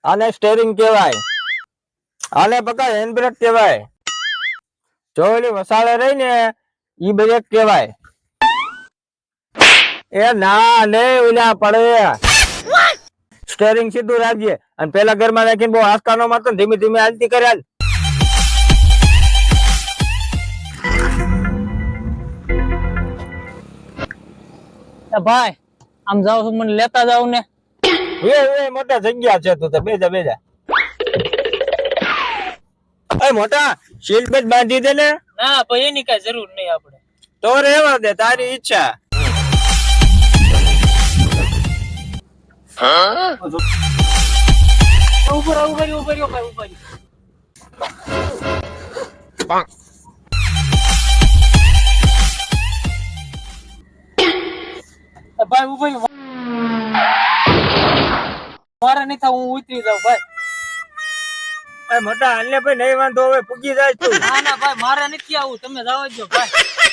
આને સ્ટેરિંગ કહેવાય, આને પકડ હેન્ડ બ્રેક કહેવાય, જો ઓલી વસાળે રહી ને ઈ બ્રેક કહેવાય. એ ના ને ઓલા પડે. સ્ટેરિંગ સીધું રાખજે અને પેલા ઘરમાં રાખીને બહુ આસ્કા નો મારતો, ધીમે ધીમે હાલતી કરે હાલ. ભાઈ આમ જાવ છું, મને લેતા જાવ ને. એ મોટા જગ્યા છે, તું તો બેજા બેજા. એ મોટા સીટ બેલ્ટ બાંધી દે ને. ના ભાઈ એની કઈ જરૂર નહીં આપણે. તો રહેવા દે, તારી ઈચ્છા. ઉપર ભાઈ ઉપર મારે નહીં થાય, હું ઉતરી જાઉં ભાઈ. મોટા હાલ ને ભાઈ, નહીં વાંધો હવે પૂગી જાય તું. ના ભાઈ મારે નથી આવું, તમે જાવ જ ભાઈ.